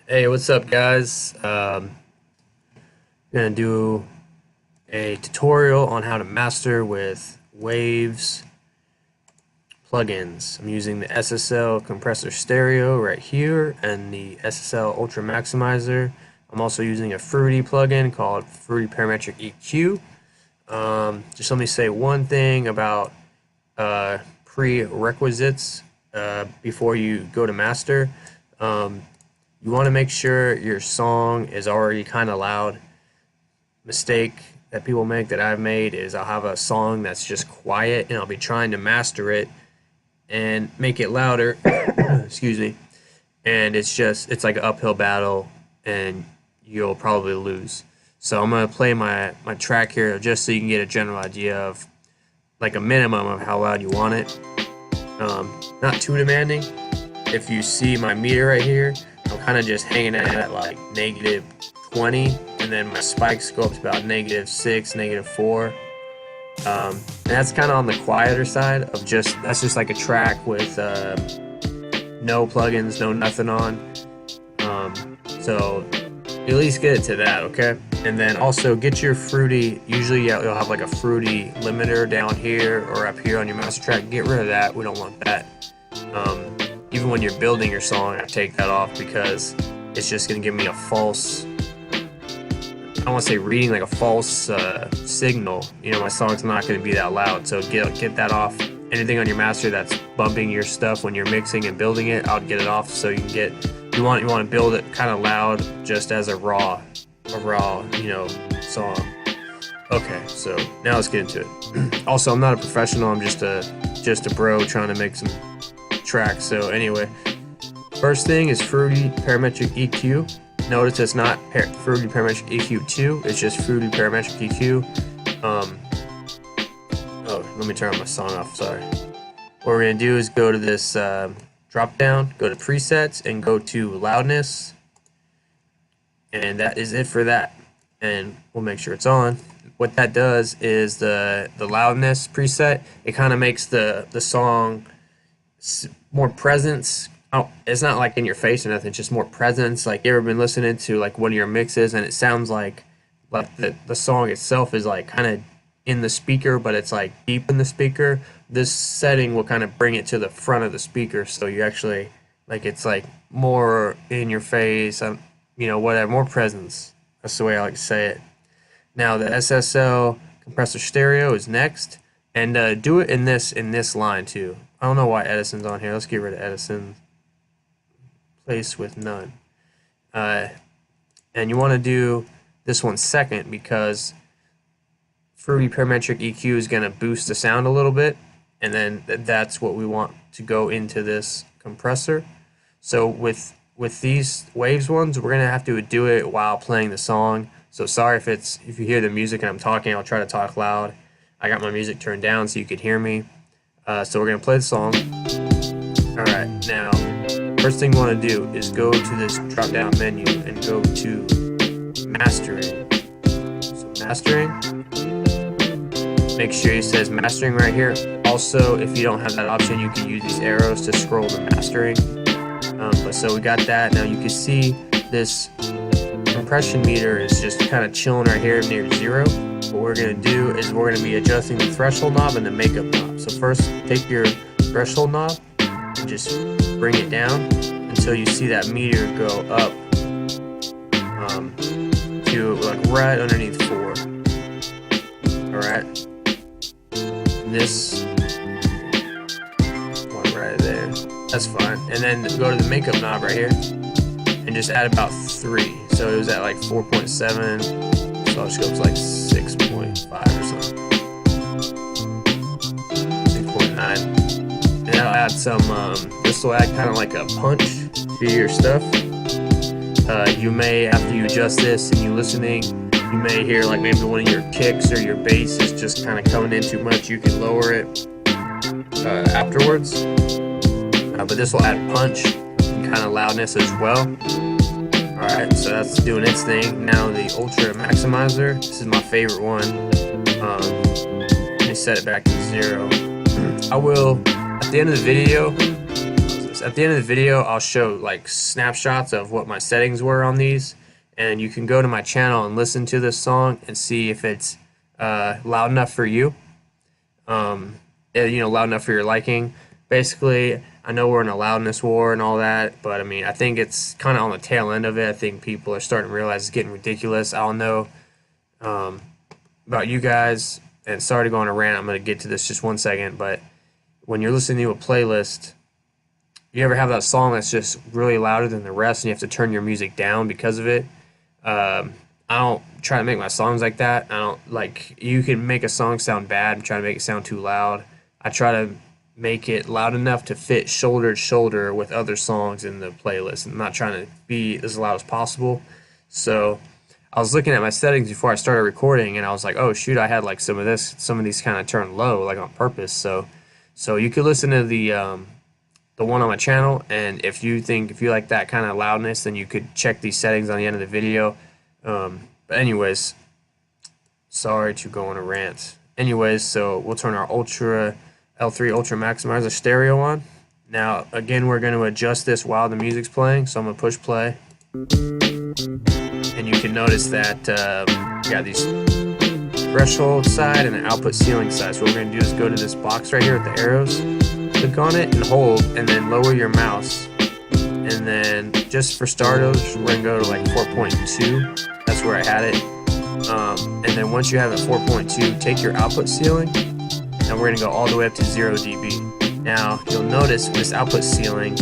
Hey, what's up, guys? Gonna do a tutorial on how to master with Waves plugins. I'm using the SSL Compressor Stereo right here and the SSL Ultramaximizer. I'm also using a Fruity plugin called Fruity Parametric EQ. Just let me say one thing about prerequisites before you go to master. You want to make sure your song is already kind of loud. Mistake that people make that I've made is I'll have a song that's just quiet and I'll be trying to master it and make it louder. Excuse me. And it's like an uphill battle and you'll probably lose. So I'm going to play my track here just so you can get a general idea of like a minimum of how loud you want it. Not too demanding. If you see my meter right here, I'm kind of just hanging at like -20, and then my spikes go up to about -6, -4. And that's kind of on the quieter side of that's just like a track with no plugins, no nothing on. So at least get it to that, okay? And then also get your Fruity. Usually you'll have like a Fruity limiter down here or up here on your master track. Get rid of that. We don't want that. Even when you're building your song, I take that off because it's just going to give me a false, I don't want to say reading, like a false signal. You know, my song's not going to be that loud. So get that off. Anything on your master that's bumping your stuff when you're mixing and building it, I'll get it off so you can get, you want to build it kind of loud just as a raw, you know, song. Okay, so now let's get into it. Also, I'm not a professional. I'm just a bro trying to make some tracks. So anyway, first thing is Fruity Parametric EQ. Notice it's not Fruity Parametric EQ 2. It's just Fruity Parametric EQ. Oh, let me turn my song off. Sorry. What we're gonna do is go to this drop down, go to presets, and go to loudness, and that is it for that. And we'll make sure it's on. What that does is the loudness preset. It kind of makes the song more presence. Oh, it's not like in your face or nothing. It's just more presence. Like, you ever been listening to like one of your mixes and it sounds like the song itself is like kind of in the speaker, but it's like deep in the speaker. This setting will kind of bring it to the front of the speaker, so you actually like it's like more in your face. You know, whatever, more presence. That's the way I like to say it. Now the SSL Compressor Stereo is next, and do it in this line too. I don't know why Edison's on here. Let's get rid of Edison. Place with none. And you want to do this one second because Fruity Parametric EQ is going to boost the sound a little bit, and then that's what we want to go into this compressor. So with these Waves ones, we're going to have to do it while playing the song. So sorry if you hear the music and I'm talking. I'll try to talk loud. I got my music turned down so you could hear me. So we're going to play the song. Alright, now, first thing we want to do is go to this drop down menu and go to mastering. So mastering, make sure it says mastering right here. Also, if you don't have that option, you can use these arrows to scroll to mastering. But so we got that. Now you can see this compression meter is just kind of chilling right here near 0. What we're going to do is we're going to be adjusting the threshold knob and the makeup knob. So first, take your threshold knob and just bring it down until you see that meter go up to like right underneath 4. Alright. This one right there. That's fine. And then go to the makeup knob right here and just add about 3. So it was at like 4.7. So I'll just go to like 6.5 or something. 6.9. And that'll add some, this will add kind of like a punch to your stuff. You may, after you adjust this and you listening, you may hear like maybe one of your kicks or your bass is just kind of coming in too much. You can lower it afterwards. But this will add punch and kind of loudness as well. Alright, so that's doing its thing. Now the Ultramaximizer, this is my favorite one. Let me set it back to 0. I will, at the end of the video, at the end of the video, I'll show like snapshots of what my settings were on these, and you can go to my channel and listen to this song and see if it's loud enough for you. Loud enough for your liking. Basically, I know we're in a loudness war and all that, but I mean, I think it's kind of on the tail end of it. I think people are starting to realize it's getting ridiculous. I don't know about you guys, and sorry to go on a rant. I'm going to get to this just one second, but when you're listening to a playlist, you ever have that song that's just really louder than the rest and you have to turn your music down because of it? I don't try to make my songs like that. I don't like, you can make a song sound bad and try to make it sound too loud. I try to make it loud enough to fit shoulder to shoulder with other songs in the playlist. I'm not trying to be as loud as possible. So I was looking at my settings before I started recording, and I was like, oh shoot, I had like some of these kind of turned low, like on purpose. So you could listen to the one on my channel, and if you like that kind of loudness, then you could check these settings on the end of the video. But anyways, sorry to go on a rant. Anyways, so we'll turn our L3 Ultramaximizer stereo on. Now again, we're going to adjust this while the music's playing, so I'm going to push play. And you can notice that we got these threshold side and the output ceiling side. So what we're going to do is go to this box right here with the arrows, click on it and hold, and then lower your mouse. And then just for starters, we're going to go to like 4.2. That's where I had it. And then once you have it 4.2, take your output ceiling, and we're going to go all the way up to 0 dB. Now you'll notice this output ceiling,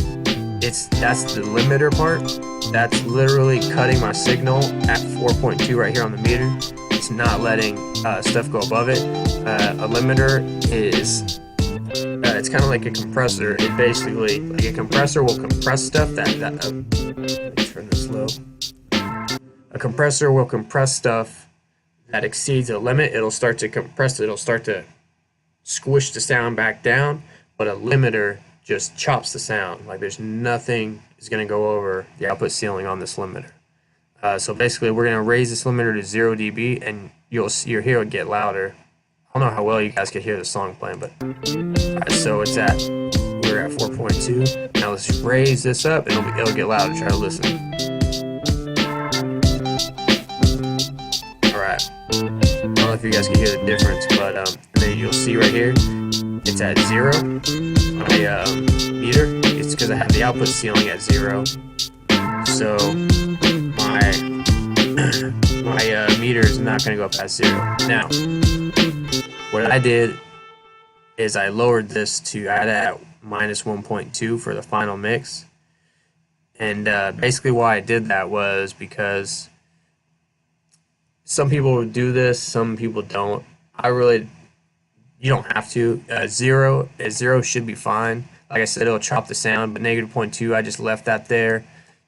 that's the limiter part. That's literally cutting my signal at 4.2 right here on the meter. It's not letting stuff go above it. A limiter is it's kind of like a compressor. It basically, like a compressor will compress stuff let me turn this low. A compressor will compress stuff that exceeds a limit. It'll start to compress it. It'll start to squish the sound back down. But a limiter just chops the sound. Like there's nothing is going to go over the output ceiling on this limiter. So basically, we're going to raise this limiter to 0 dB, and you'll hear it get louder. I don't know how well you guys can hear the song playing, but alright, so we're at 4.2. Now let's raise this up, and it'll get louder. Try to listen. Alright, I don't know if you guys can hear the difference, but then you'll see right here, it's at 0. My meter, it's because I have the output ceiling at 0. So my meter is not going to go past 0. Now, what I did is I lowered this to, I had it at minus 1.2 for the final mix. And basically why I did that was because some people would do this, some people don't. You don't have to. Zero should be fine. Like I said, it'll chop the sound, but negative 0.2, I just left that there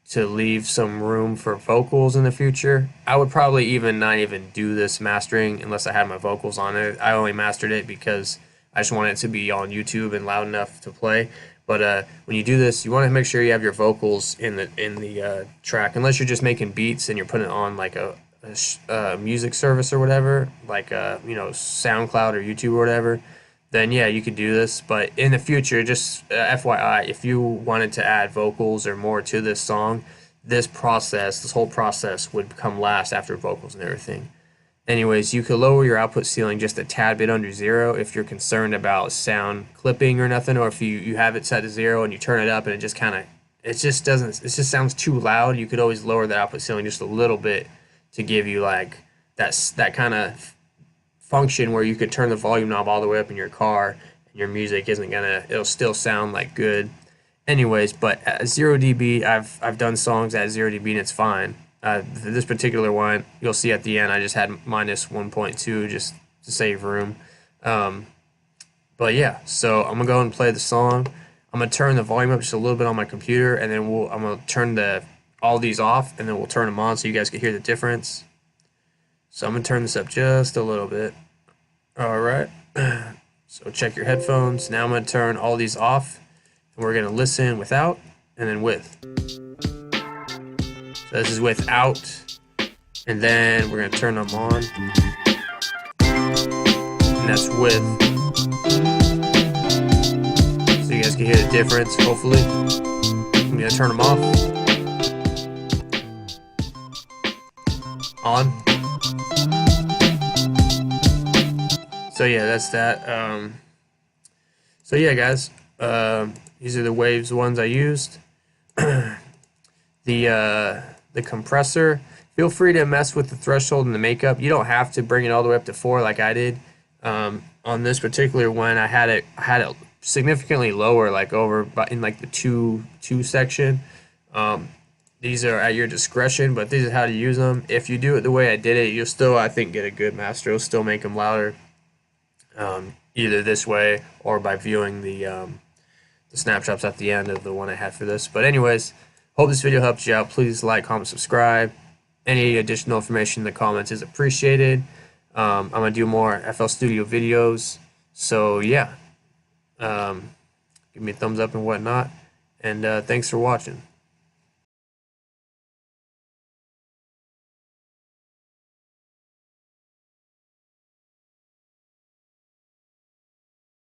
to leave some room for vocals in the future. I would probably not even do this mastering unless I had my vocals on it. I only mastered it because I just wanted it to be on YouTube and loud enough to play. But when you do this, you want to make sure you have your vocals in the track, unless you're just making beats and you're putting it on like a music service or whatever, like SoundCloud or YouTube or whatever. Then yeah, you could do this. But in the future, just FYI, if you wanted to add vocals or more to this song, this whole process would come last after vocals and everything. Anyways, you could lower your output ceiling just a tad bit under 0 if you're concerned about sound clipping or nothing, or if you have it set to 0 and you turn it up and it just sounds too loud. You could always lower the output ceiling just a little bit to give you like that kind of function where you could turn the volume knob all the way up in your car and your music it'll still sound like good. Anyways, but at 0 dB, I've done songs at 0 dB and it's fine. This particular one, you'll see at the end, I just had minus 1.2 just to save room. But yeah, so I'm gonna go and play the song. I'm gonna turn the volume up just a little bit on my computer, and then I'm gonna turn all these off, and then we'll turn them on so you guys can hear the difference. So I'm gonna turn this up just a little bit. Alright, so check your headphones. Now I'm gonna turn all these off, and we're gonna listen without and then with. So this is without, and then we're gonna turn them on, and that's with. So you guys guys can hear the difference, hopefully. I'm gonna turn them off. On. So yeah, that's that. So yeah, guys, these are the waves ones I used. The compressor. Feel free to mess with the threshold and the makeup. You don't have to bring it all the way up to 4 like I did. On this particular one, I had it significantly lower, like over in like the 2 section. These are at your discretion, but this is how to use them. If you do it the way I did it, you'll still, I think, get a good master. It'll still make them louder, either this way or by viewing the snapshots at the end of the one I had for this. But anyways, hope this video helps you out. Please like, comment, subscribe. Any additional information in the comments is appreciated. I'm gonna do more FL Studio videos. So yeah, give me a thumbs up and whatnot. And thanks for watching.